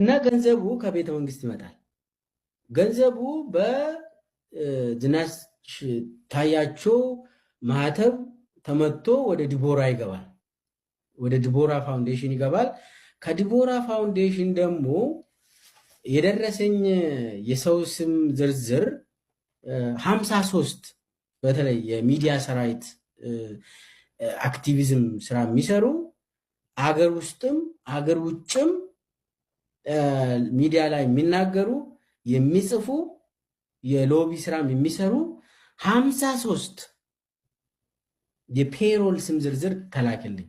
እና ገንዘቡ ከቤተ መንግስት ይመጣል። ገንዘቡ በዝናሽ ታያቸው ማህተብ ተመቶ ወደ ዲቦራ ይገባል። ወደ ዲቦራ ፋውንዴሽን ይገባል። ከዲቦራ ፋውንዴሽን ደግሞ የደረሰኝ የሰው ስም ዝርዝር 53 በተለይ የሚዲያ ሰራዊት አክቲቪዝም ስራ የሚሰሩ አገር ውስጥም አገር ውጭም ሚዲያ ላይ የሚናገሩ የሚጽፉ የሎቢ ስራም የሚሰሩ 53 የፔሮል ስም ዝርዝር ተላከልኝ።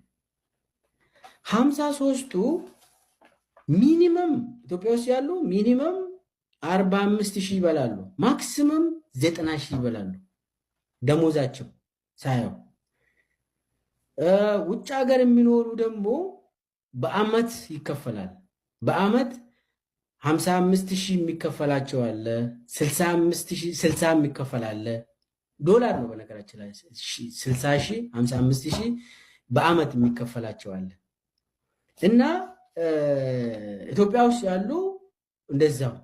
53ቱ ሚኒመም ኢትዮጵያ ውስጥ ያሉ ሚኒመም 45,000 ይበላሉ፣ ማክሲመም 90,000 ይበላሉ ደሞዛቸው ሳየው። ውጭ ሀገር የሚኖሩ ደግሞ በአመት ይከፈላል። በአመት 55,000 የሚከፈላቸው አለ፣ 65,000 የሚከፈላል። ዶላር ነው በነገራችን ላይ 60,000 55,000 በአመት የሚከፈላቸው አለ። እና ኢትዮጵያ ውስጥ ያሉ እንደዛው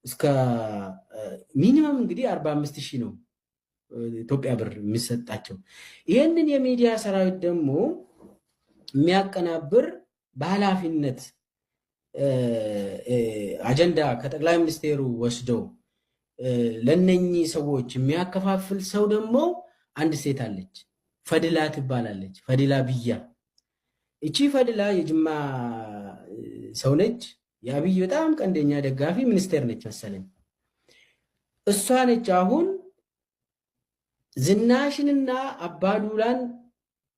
እስከ ሚኒመም እንግዲህ 45,000 ነው ኢትዮጵያ ብር የሚሰጣቸው። ይህንን የሚዲያ ሰራዊት ደግሞ የሚያቀናብር በኃላፊነት አጀንዳ ከጠቅላይ ሚኒስቴሩ ወስደው ለነኚህ ሰዎች የሚያከፋፍል ሰው ደግሞ አንድ ሴት አለች፣ ፈድላ ትባላለች። ፈድላ ብያ። እቺ ፈድላ የጅማ ሰው ነች። የአብይ በጣም ቀንደኛ ደጋፊ ሚኒስቴር ነች መሰለኝ። እሷ ነች አሁን ዝናሽንና አባዱላን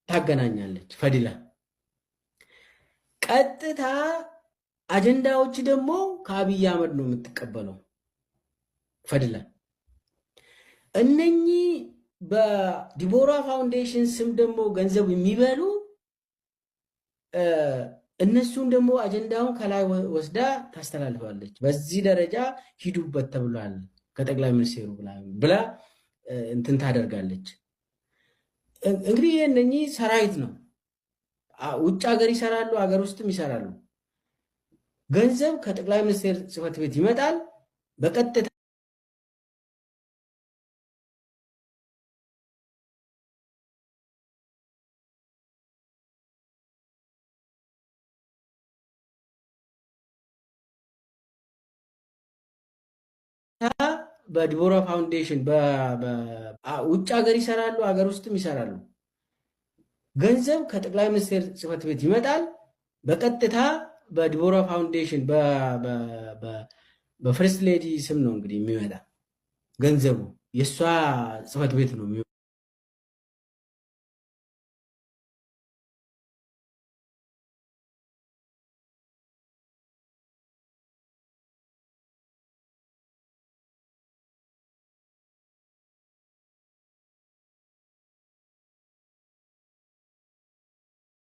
ታገናኛለች። ፈድላ ቀጥታ አጀንዳዎች ደግሞ ከአብይ አህመድ ነው የምትቀበለው። ፈድላ እነኚህ በዲቦራ ፋውንዴሽን ስም ደግሞ ገንዘብ የሚበሉ እነሱን ደግሞ አጀንዳውን ከላይ ወስዳ ታስተላልፋለች። በዚህ ደረጃ ሂዱበት ተብሏል ከጠቅላይ ሚኒስቴሩ ብላ እንትን ታደርጋለች። እንግዲህ እነኚህ ሰራዊት ነው። ውጭ ሀገር ይሰራሉ፣ ሀገር ውስጥም ይሰራሉ። ገንዘብ ከጠቅላይ ሚኒስቴር ጽሕፈት ቤት ይመጣል በቀጥታ በዲቦራ ፋውንዴሽን ውጭ ሀገር ይሰራሉ፣ ሀገር ውስጥም ይሰራሉ። ገንዘብ ከጠቅላይ ሚኒስቴር ጽሕፈት ቤት ይመጣል በቀጥታ በዲቦራ ፋውንዴሽን በፈርስት ሌዲ ስም ነው እንግዲህ የሚመጣ ገንዘቡ የእሷ ጽሕፈት ቤት ነው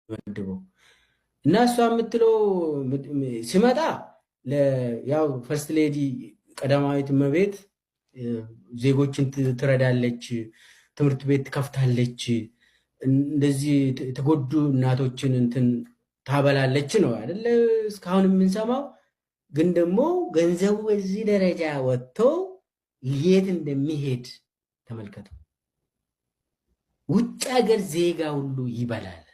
የሚመድበው። እና እሷ የምትለው ሲመጣ ያው ፈርስት ሌዲ ቀዳማዊት እመቤት ዜጎችን ትረዳለች፣ ትምህርት ቤት ትከፍታለች፣ እንደዚህ የተጎዱ እናቶችን እንትን ታበላለች ነው አይደለ እስካሁን የምንሰማው። ግን ደግሞ ገንዘቡ በዚህ ደረጃ ወጥቶ የት እንደሚሄድ ተመልከቱ። ውጭ ሀገር ዜጋ ሁሉ ይበላል።